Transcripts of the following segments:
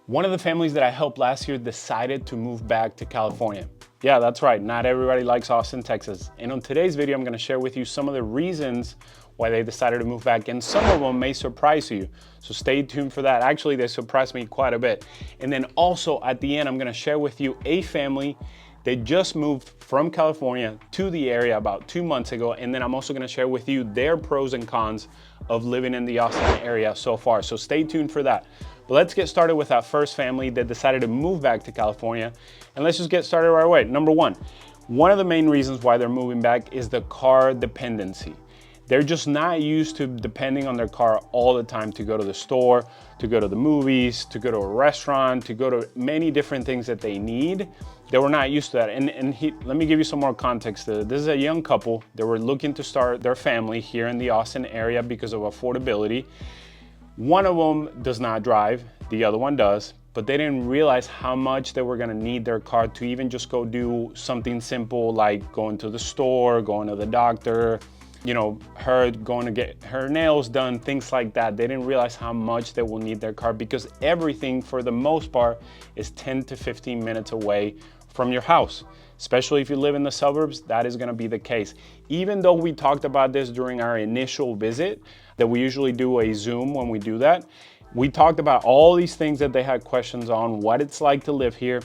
One of the families that I helped last year decided to move back to California. Yeah, that's right, not everybody likes Austin, Texas. And on today's video, I'm gonna share with you some of the reasons why they decided to move back, and some of them may surprise you. So stay tuned for that. Actually, they surprised me quite a bit. And then also at the end, I'm gonna share with you a family that just moved from California to the area about 2 months ago. And then I'm also gonna share with you their pros and cons of living in the Austin area so far. So stay tuned for that. But let's get started with our first family that decided to move back to California. And let's just get started right away. Number one of the main reasons why they're moving back is the car dependency. They're just not used to depending on their car all the time to go to the store, to go to the movies, to go to a restaurant, to go to many different things that they need. They were not used to that. Let me give you some more context. This is a young couple. They were looking to start their family here in the Austin area because of affordability. One of them does not drive, the other one does, but they didn't realize how much they were gonna need their car to even just go do something simple like going to the store, going to the doctor, her going to get her nails done, things like that. They didn't realize how much they will need their car because everything, for the most part, is 10 to 15 minutes away from your house. Especially if you live in the suburbs, that is gonna be the case. Even though we talked about this during our initial visit, that we usually do a Zoom when we do that, we talked about all these things that they had questions on, what it's like to live here.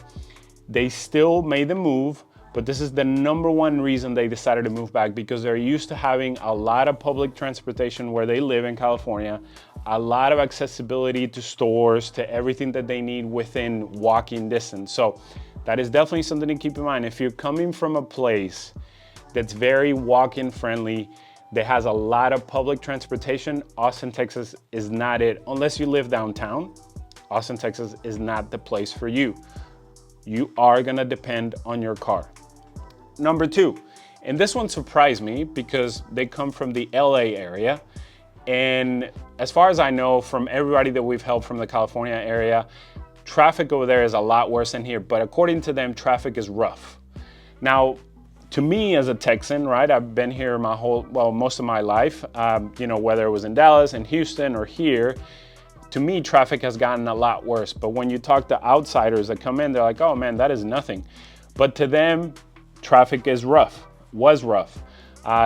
They still made the move, but this is the number one reason they decided to move back, because they're used to having a lot of public transportation where they live in California, a lot of accessibility to stores, to everything that they need within walking distance. So that is definitely something to keep in mind. If you're coming from a place that's very walk-in friendly, that has a lot of public transportation, Austin, Texas is not it. Unless you live downtown, Austin, Texas is not the place for you. You are gonna depend on your car. Number two, and this one surprised me because they come from the LA area. And as far as I know, from everybody that we've helped from the California area, traffic over there is a lot worse than here, but according to them, traffic is rough. Now, to me as a Texan, right, I've been here most of my life, whether it was in Dallas and Houston or here, to me, traffic has gotten a lot worse. But when you talk to outsiders that come in, they're like, oh man, that is nothing. But to them, traffic was rough.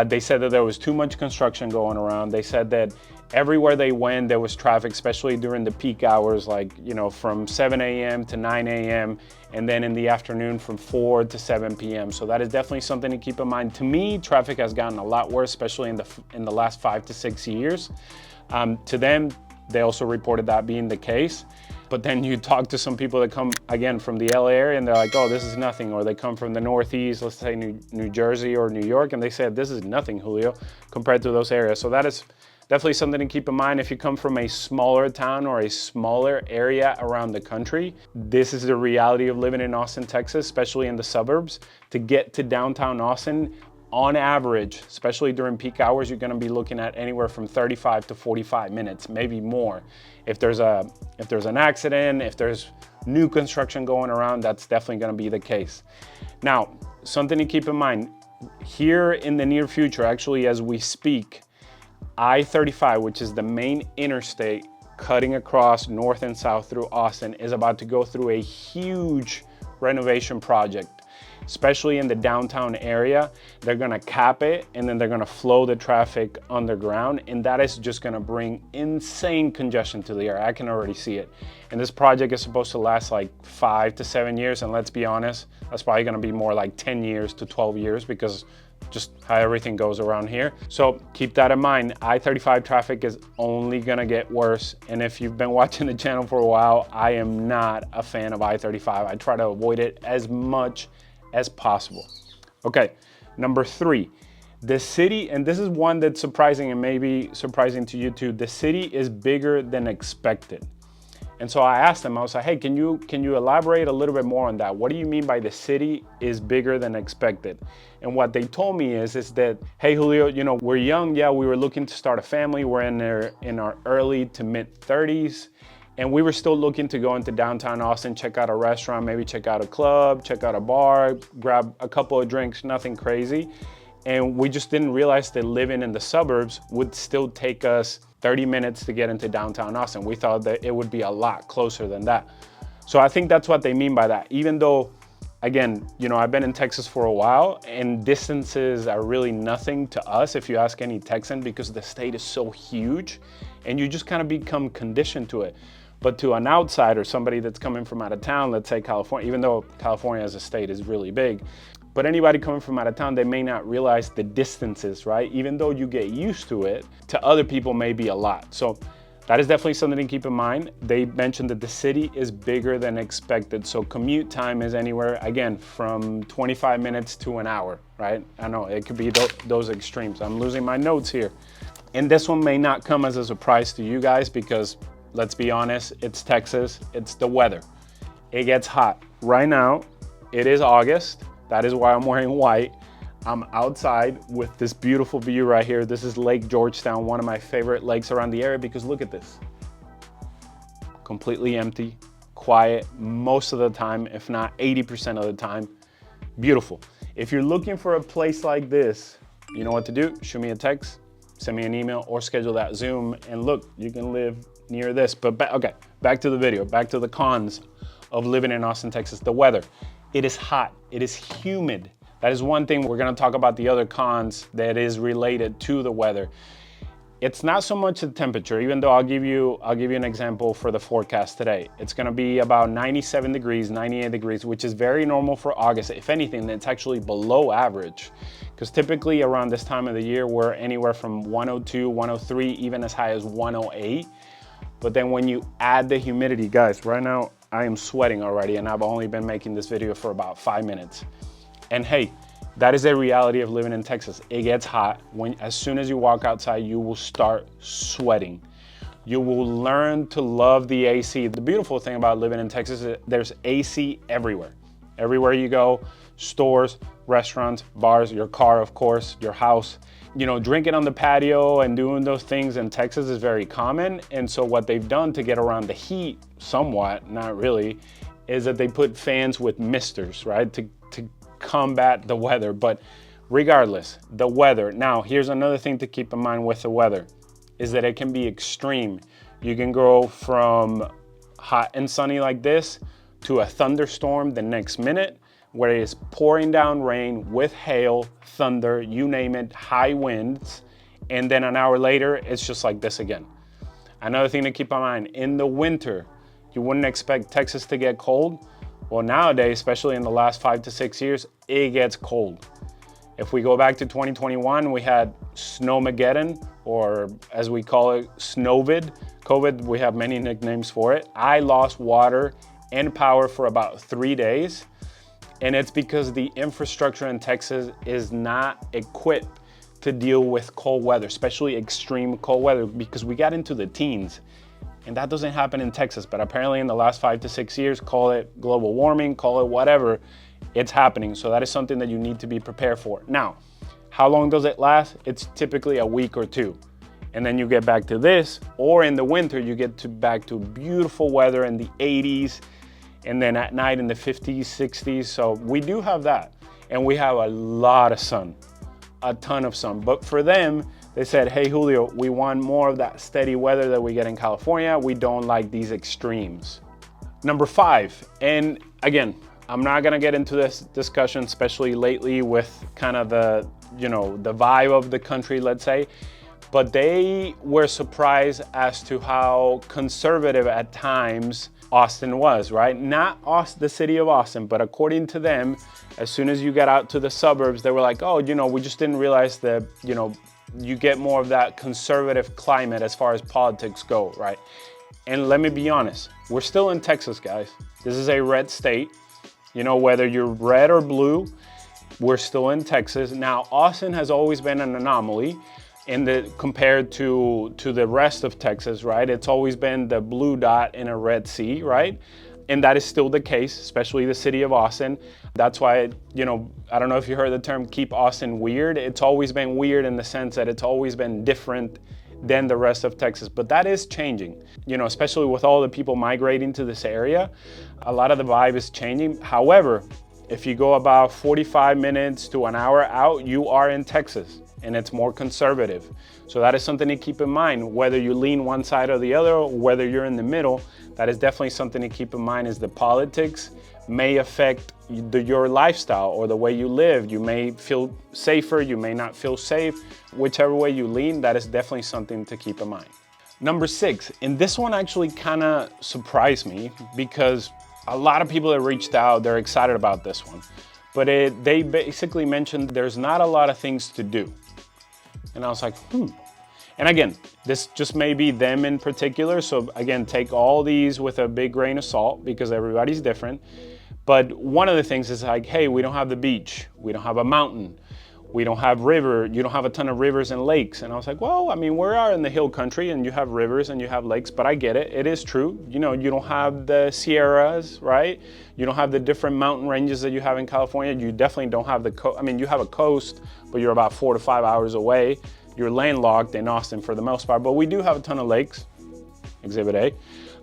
They said that there was too much construction going around. They said that everywhere they went, there was traffic, especially during the peak hours, like, from 7 a.m. to 9 a.m. and then in the afternoon from 4 to 7 p.m. So that is definitely something to keep in mind. To me, traffic has gotten a lot worse, especially in the last 5 to 6 years. To them, they also reported that being the case. But then you talk to some people that come, again, from the LA area, and they're like, oh, this is nothing. Or they come from the Northeast, let's say New Jersey or New York, and they said, this is nothing, Julio, compared to those areas. So that is definitely something to keep in mind. If you come from a smaller town or a smaller area around the country, this is the reality of living in Austin, Texas, especially in the suburbs. To get to downtown Austin, on average, especially during peak hours, you're gonna be looking at anywhere from 35 to 45 minutes, maybe more. If there's an accident, if there's new construction going around, that's definitely gonna be the case. Now, something to keep in mind, here in the near future, actually as we speak, I-35, which is the main interstate cutting across north and south through Austin, is about to go through a huge renovation project. Especially in the downtown area, they're gonna cap it and then they're gonna flow the traffic underground, and that is just gonna bring insane congestion to the area. I can already see it. And this project is supposed to last like 5 to 7 years, and let's be honest, that's probably gonna be more like 10 years to 12 years because just how everything goes around here. So keep that in mind. I-35 traffic is only gonna get worse. And if you've been watching the channel for a while, I am not a fan of I-35. I try to avoid it as much as possible. Okay, number three, the city, and this is one that's surprising and maybe surprising to you too, the city is bigger than expected. And so I asked them, I was like, hey, can you elaborate a little bit more on that? What do you mean by the city is bigger than expected? And what they told me is that, hey, Julio, we're young. Yeah, we were looking to start a family. We're in our early to mid 30s. And we were still looking to go into downtown Austin, check out a restaurant, maybe check out a club, check out a bar, grab a couple of drinks, nothing crazy. And we just didn't realize that living in the suburbs would still take us 30 minutes to get into downtown Austin. We thought that it would be a lot closer than that. So I think that's what they mean by that. Even though, again, you know, I've been in Texas for a while and distances are really nothing to us if you ask any Texan, because the state is so huge and you just kind of become conditioned to it. But to an outsider, somebody that's coming from out of town, let's say California, even though California as a state is really big, but anybody coming from out of town, they may not realize the distances, right? Even though you get used to it, to other people may be a lot. So that is definitely something to keep in mind. They mentioned that the city is bigger than expected. So commute time is anywhere, again, from 25 minutes to an hour, right? I know it could be those extremes. I'm losing my notes here. And this one may not come as a surprise to you guys because, let's be honest, it's Texas, it's the weather. It gets hot. Right now, it is August. That is why I'm wearing white. I'm outside with this beautiful view right here. This is Lake Georgetown, one of my favorite lakes around the area, because look at this. Completely empty, quiet most of the time, if not 80% of the time. Beautiful. If you're looking for a place like this, you know what to do. Shoot me a text, send me an email, or schedule that Zoom. And look, you can live near this. But okay, back to the video, back to the cons of living in Austin, Texas. The weather. It is hot, it is humid. That is one thing. We're gonna talk about the other cons that is related to the weather. It's not so much the temperature, even though I'll give you an example for the forecast today. It's gonna be about 97 degrees, 98 degrees, which is very normal for August. If anything, it's actually below average, because typically around this time of the year, we're anywhere from 102, 103, even as high as 108. But then when you add the humidity, guys, right now, I am sweating already, and I've only been making this video for about 5 minutes. And hey, that is a reality of living in Texas. It gets hot. As soon as you walk outside, you will start sweating. You will learn to love the AC. The beautiful thing about living in Texas is there's AC everywhere. Everywhere you go, stores, restaurants, bars, your car, of course, your house. You know, drinking on the patio and doing those things in Texas is very common. And so what they've done to get around the heat somewhat, not really, is that they put fans with misters, right? To combat the weather. But regardless, the weather. Now, here's another thing to keep in mind with the weather, is that it can be extreme. You can go from hot and sunny like this to a thunderstorm the next minute, where it is pouring down rain with hail, thunder, you name it, high winds, and then an hour later, it's just like this again. Another thing to keep in mind, in the winter, you wouldn't expect Texas to get cold. Well, nowadays, especially in the last 5 to 6 years, it gets cold. If we go back to 2021, we had Snowmageddon, or as we call it, Snowvid. COVID, we have many nicknames for it. I lost water and power for about 3 days. And it's because the infrastructure in Texas is not equipped to deal with cold weather, especially extreme cold weather, because we got into the teens. And that doesn't happen in Texas, but apparently in the last 5 to 6 years, call it global warming, call it whatever, it's happening. So that is something that you need to be prepared for. Now, how long does it last? It's typically a week or two. And then you get back to this, or in the winter, you get back to beautiful weather in the 80s, and then at night in the 50s, 60s. So we do have that. And we have a lot of sun, a ton of sun. But for them, they said, hey, Julio, we want more of that steady weather that we get in California. We don't like these extremes. Number 5, and again, I'm not gonna get into this discussion, especially lately with kind of the, you know, the vibe of the country, let's say, but they were surprised as to how conservative at times Austin was, right? Not the city of Austin, but according to them, as soon as you got out to the suburbs, they were like, oh, you know, we just didn't realize that, you know, you get more of that conservative climate as far as politics go, right? And let me be honest, we're still in Texas, guys. This is a red state. You know, whether you're red or blue, we're still in Texas. Now, Austin has always been an anomaly compared to the rest of Texas, right? It's always been the blue dot in a red sea, right? And that is still the case, especially the city of Austin. That's why, you know, I don't know if you heard the term keep Austin weird. It's always been weird in the sense that it's always been different than the rest of Texas, but that is changing, you know, especially with all the people migrating to this area. A lot of the vibe is changing. However, if you go about 45 minutes to an hour out, you are in Texas. and it's more conservative. So that is something to keep in mind. Whether you lean one side or the other, or whether you're in the middle, that is definitely something to keep in mind, is the politics may affect your lifestyle or the way you live. You may feel safer, you may not feel safe. Whichever way you lean, that is definitely something to keep in mind. Number 6, and this one actually kind of surprised me because a lot of people that reached out, they're excited about this one. But they basically mentioned there's not a lot of things to do. And I was like, And again, this just may be them in particular. So again, take all these with a big grain of salt because everybody's different. But one of the things is like, hey, we don't have the beach. We don't have a mountain. We don't have river. You don't have a ton of rivers and lakes. And I was like, well, I mean, we are in the hill country and you have rivers and you have lakes, but I get it. It is true. You know, you don't have the Sierras, right? You don't have the different mountain ranges that you have in California. You definitely don't have you have a coast, but you're about 4 to 5 hours away. You're landlocked in Austin for the most part, but we do have a ton of lakes, Exhibit A.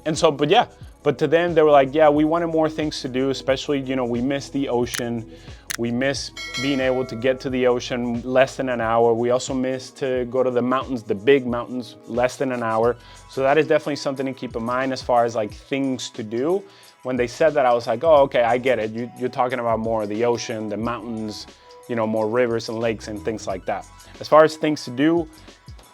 And so, but to them, they were like, yeah, we wanted more things to do, especially, you know, we miss the ocean. We miss being able to get to the ocean less than an hour. We also miss to go to the mountains, the big mountains, less than an hour. So that is definitely something to keep in mind as far as like things to do. When they said that, I was like, oh, okay, I get it. You're talking about more of the ocean, the mountains, you know, more rivers and lakes and things like that. As far as things to do,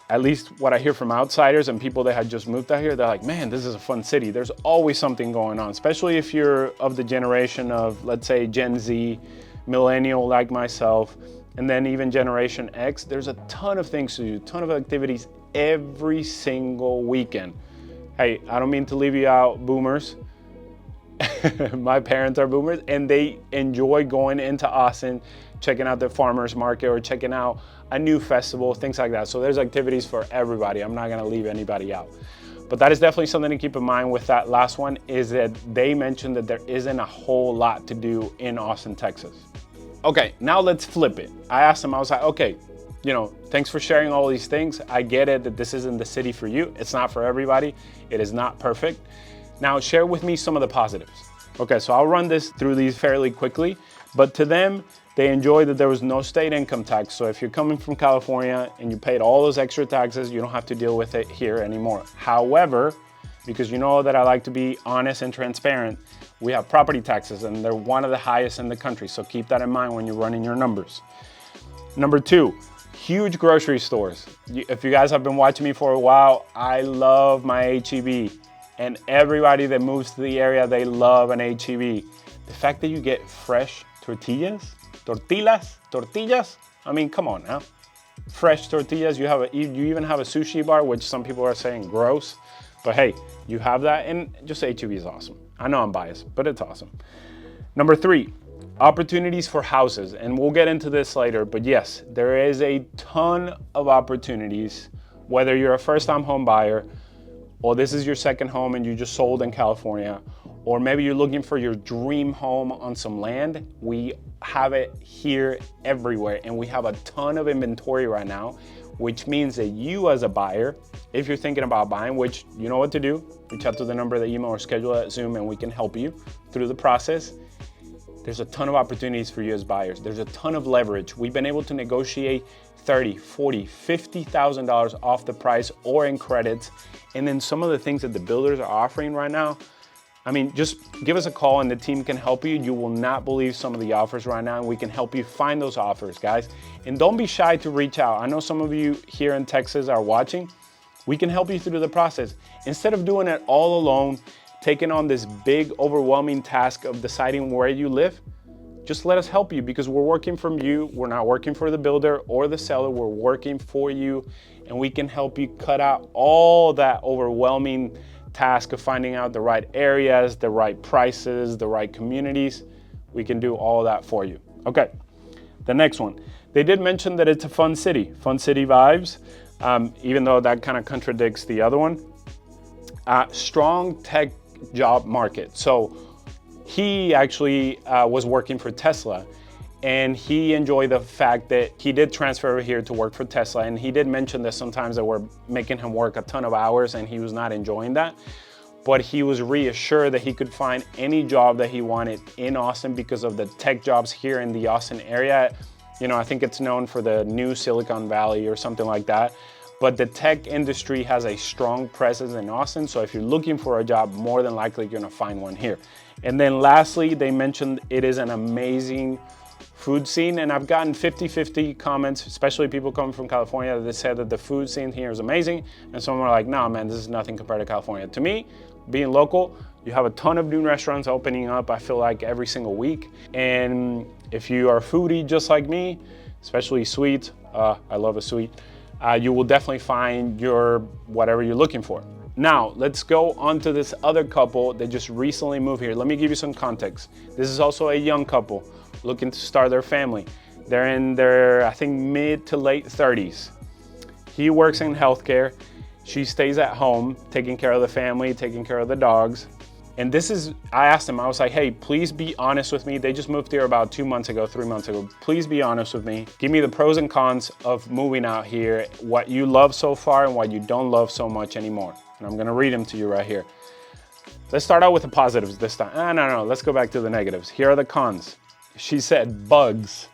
at least what I hear from outsiders and people that had just moved out here, they're like, man, this is a fun city. There's always something going on, especially if you're of the generation of, let's say, Gen Z, millennial like myself, and then even Generation X. There's a ton of things to do, ton of activities every single weekend. Hey, I don't mean to leave you out, boomers. My parents are boomers and they enjoy going into Austin, checking out the farmers market or checking out a new festival, things like that. So there's activities for everybody. I'm not gonna leave anybody out. But that is definitely something to keep in mind with that last one, is that they mentioned that there isn't a whole lot to do in Austin, Texas. Okay, now let's flip it. I asked them, I was like, okay, you know, thanks for sharing all these things. I get it that this isn't the city for you. It's not for everybody. It is not perfect. Now share with me some of the positives. Okay, so I'll run this through these fairly quickly, but to them, they enjoyed that there was no state income tax. So if you're coming from California and you paid all those extra taxes, you don't have to deal with it here anymore. However, because you know that I like to be honest and transparent, we have property taxes and they're one of the highest in the country. So keep that in mind when you're running your numbers. Number 2, huge grocery stores. If you guys have been watching me for a while, I love my H-E-B. And everybody that moves to the area, they love an H-E-B. The fact that you get fresh tortillas, I mean, come on now. Fresh tortillas, you even have a sushi bar, which some people are saying gross. But hey, you have that, and just H-E-B is awesome. I know I'm biased, but it's awesome. Number 3, opportunities for houses. And we'll get into this later, but yes, there is a ton of opportunities, whether you're a first-time home buyer, or this is your second home and you just sold in California, or maybe you're looking for your dream home on some land. We have it here everywhere, and we have a ton of inventory right now, which means that you as a buyer, if you're thinking about buying, which you know what to do, reach out to the number, the email, or schedule a Zoom and we can help you through the process. There's a ton of opportunities for you as buyers. There's a ton of leverage. We've been able to negotiate $30,000, $40,000, $50,000 off the price or in credits. And then some of the things that the builders are offering right now, I mean, just give us a call and the team can help you. You will not believe some of the offers right now, and we can help you find those offers, guys. And don't be shy to reach out. I know some of you here in Texas are watching. We can help you through the process. Instead of doing it all alone, taking on this big, overwhelming task of deciding where you live, just let us help you, because we're working from you. We're not working for the builder or the seller. We're working for you, and we can help you cut out all that overwhelming task of finding out the right areas, the right prices, the right communities. We can do all of that for you. Okay, the next one. They did mention that it's a fun city vibes, even though that kind of contradicts the other one. Strong tech job market. So he actually was working for Tesla, and he enjoyed the fact that he did transfer over here to work for Tesla. And he did mention that sometimes they were making him work a ton of hours and he was not enjoying that. But he was reassured that he could find any job that he wanted in Austin because of the tech jobs here in the Austin area. You know, I think it's known for the new Silicon Valley or something like that. But the tech industry has a strong presence in Austin. So if you're looking for a job, more than likely you're gonna find one here. And then lastly, they mentioned it is an amazing food scene. And I've gotten 50-50 comments, especially people coming from California, that said that the food scene here is amazing. And some are like, nah, man, this is nothing compared to California. To me, being local, you have a ton of new restaurants opening up, I feel like every single week. And if you are a foodie just like me, especially sweet, I love a sweet, you will definitely find your whatever you're looking for. Now, let's go on to this other couple that just recently moved here. Let me give you some context. This is also a young couple looking to start their family. They're in their, I think, mid to late 30s. He works in healthcare. She stays at home, taking care of the family, taking care of the dogs. And this is, I asked him, I was like, hey, please be honest with me. They just moved here about 2 months ago, 3 months ago. Please be honest with me. Give me the pros and cons of moving out here, what you love so far and what you don't love so much anymore. And I'm gonna read them to you right here. Let's start out with the positives this time. No, let's go back to the negatives. Here are the cons. She said bugs.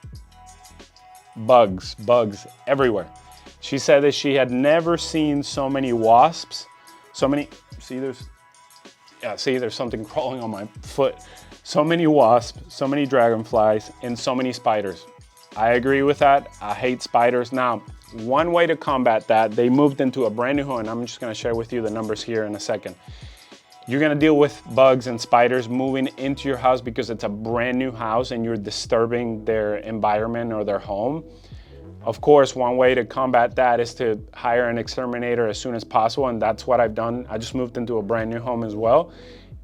Bugs everywhere. She said that she had never seen so many wasps, there's something crawling on my foot. So many wasps, so many dragonflies, and so many spiders. I agree with that. I hate spiders. Now, one way to combat that, they moved into a brand new home, and I'm just gonna share with you the numbers here in a second. You're gonna deal with bugs and spiders moving into your house because it's a brand new house and you're disturbing their environment or their home. Of course, one way to combat that is to hire an exterminator as soon as possible, and that's what I've done. I just moved into a brand new home as well,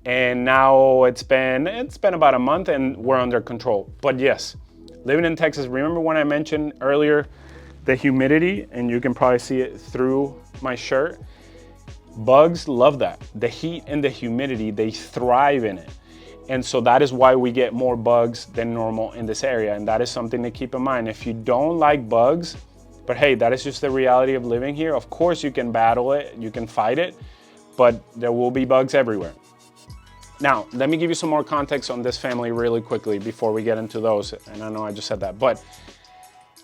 and now it's been about a month and we're under control. But yes, living in Texas, remember when I mentioned earlier the humidity, and you can probably see it through my shirt? Bugs love that. The heat and the humidity, they thrive in it. And so that is why we get more bugs than normal in this area. And that is something to keep in mind. If you don't like bugs, but hey, that is just the reality of living here. Of course you can battle it, you can fight it, but there will be bugs everywhere. Now, let me give you some more context on this family really quickly before we get into those. And I know I just said that, but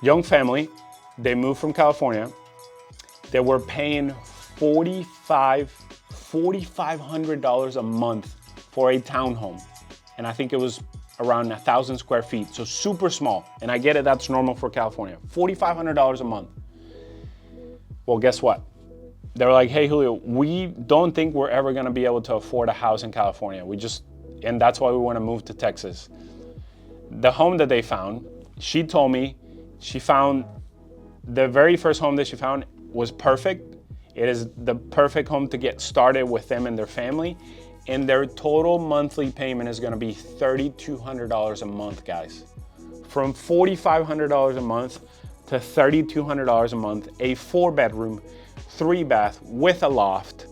young family, they moved from California. They were paying $4,500 a month for a townhome. And I think it was around 1,000 square feet, so super small. And I get it, that's normal for California. $4,500 a month. Well, guess what? They were like, hey, Julio, we don't think we're ever gonna be able to afford a house in California. And that's why we wanna move to Texas. The home that they found, she told me she found, the very first home that she found was perfect. It is the perfect home to get started with them and their family. And their total monthly payment is gonna be $3,200 a month, guys. From $4,500 a month to $3,200 a month, a 4-bedroom, 3-bath with a loft,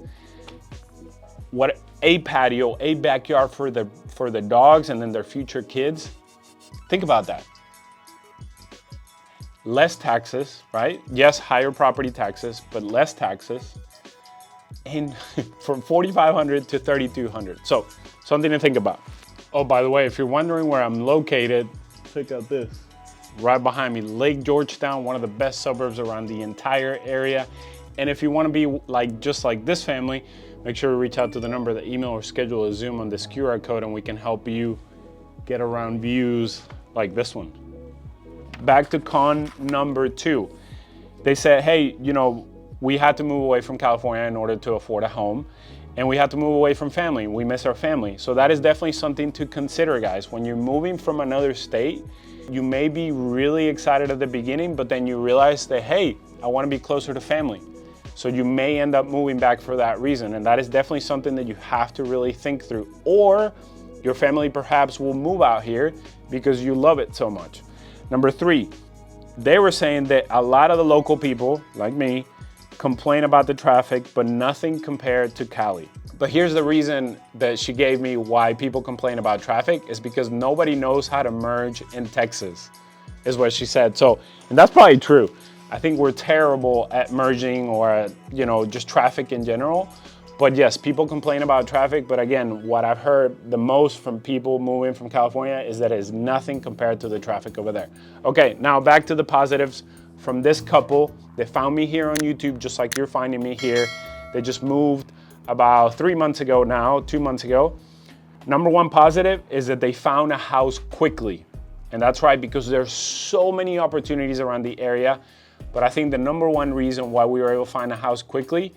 a patio, a backyard for the dogs and then their future kids. Think about that. Less taxes, right? Yes, higher property taxes, but less taxes. And from $4,500 to $3,200. So something to think about. Oh, by the way, if you're wondering where I'm located, check out this. Right behind me, Lake Georgetown, one of the best suburbs around the entire area. And if you want to be just like this family, make sure to reach out to the number, the email, or schedule a Zoom on this QR code, and we can help you get around views like this one. Back to con number 2. They said, hey, we had to move away from California in order to afford a home, and we had to move away from family. We miss our family. So that is definitely something to consider, guys. When you're moving from another state, you may be really excited at the beginning, but then you realize that, hey, I want to be closer to family. So you may end up moving back for that reason. And that is definitely something that you have to really think through. Or your family perhaps will move out here because you love it so much. Number 3, they were saying that a lot of the local people, like me, complain about the traffic, but nothing compared to Cali. But here's the reason that she gave me why people complain about traffic is because nobody knows how to merge in Texas, is what she said. So, and that's probably true. I think we're terrible at merging or, just traffic in general. But yes, people complain about traffic, but again, what I've heard the most from people moving from California is that it's nothing compared to the traffic over there. Okay, now back to the positives from this couple. They found me here on YouTube, just like you're finding me here. They just moved about 3 months ago now, 2 months ago. Number one positive is that they found a house quickly. And that's right, because there's so many opportunities around the area. But I think the number one reason why we were able to find a house quickly,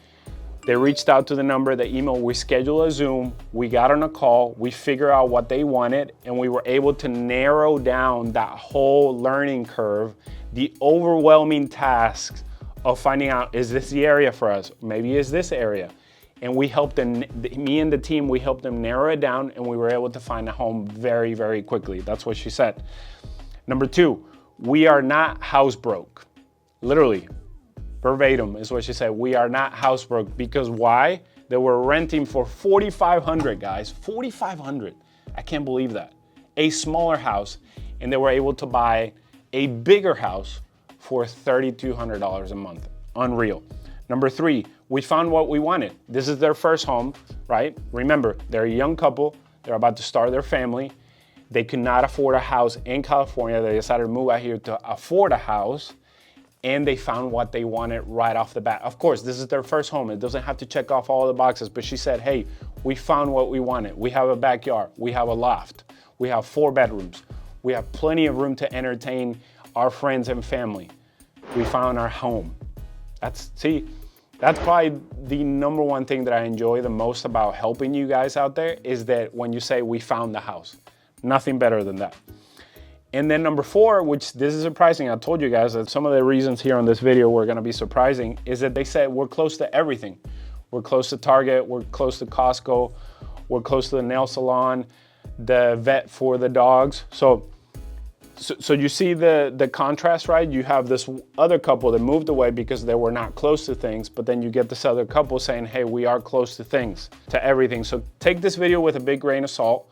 they reached out to the number, the email, we scheduled a Zoom, we got on a call, we figured out what they wanted, and we were able to narrow down that whole learning curve, the overwhelming tasks of finding out, is this the area for us? Maybe is this area? And we helped them, me and the team, we helped them narrow it down, and we were able to find a home very, very quickly. That's what she said. Number two, we are not house broke. Literally, verbatim is what she said. We are not house broke, because why? They were renting for $4,500, guys, $4,500. I can't believe that. A smaller house, and they were able to buy a bigger house for $3,200 a month. Unreal. Number three, we found what we wanted. This is their first home, right? Remember, they're a young couple. They're about to start their family. They could not afford a house in California. They decided to move out here to afford a house, and they found what they wanted right off the bat. Of course, this is their first home. It doesn't have to check off all the boxes, but she said, hey, we found what we wanted. We have a backyard. We have a loft. We have 4 bedrooms. We have plenty of room to entertain our friends and family. We found our home. That's probably the number one thing that I enjoy the most about helping you guys out there, is that when you say we found the house, nothing better than that. And then number 4, which this is surprising, I told you guys that some of the reasons here on this video were gonna be surprising, is that they said we're close to everything. We're close to Target, we're close to Costco, we're close to the nail salon, the vet for the dogs. So you see the contrast, right? You have this other couple that moved away because they were not close to things, but then you get this other couple saying, hey, we are close to things, to everything. So take this video with a big grain of salt.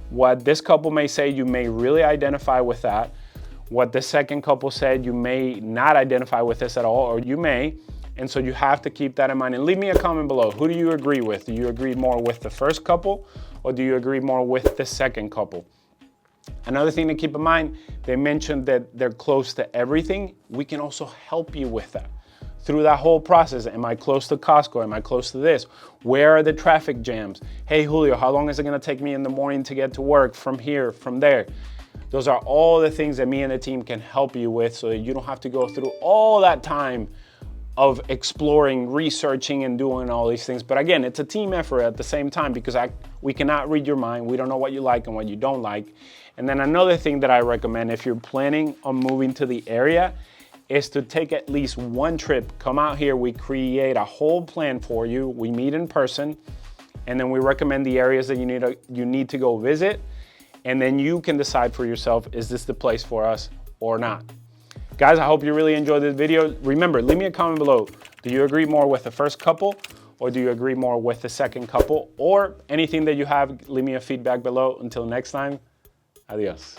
What this couple may say, you may really identify with that. What the second couple said, you may not identify with this at all, or you may. And so you have to keep that in mind. And leave me a comment below. Who do you agree with? Do you agree more with the first couple, or do you agree more with the second couple? Another thing to keep in mind, they mentioned that they're close to everything. We can also help you with that. Through that whole process, am I close to Costco? Am I close to this? Where are the traffic jams? Hey, Julio, how long is it gonna take me in the morning to get to work from here, from there? Those are all the things that me and the team can help you with, so that you don't have to go through all that time of exploring, researching, and doing all these things. But again, it's a team effort at the same time, because we cannot read your mind. We don't know what you like and what you don't like. And then another thing that I recommend if you're planning on moving to the area is to take at least one trip. Come out here, we create a whole plan for you. We meet in person, and then we recommend the areas that you need to go visit. And then you can decide for yourself, is this the place for us or not? Guys, I hope you really enjoyed this video. Remember, leave me a comment below. Do you agree more with the first couple, or do you agree more with the second couple? Or anything that you have, leave me a feedback below. Until next time, adios.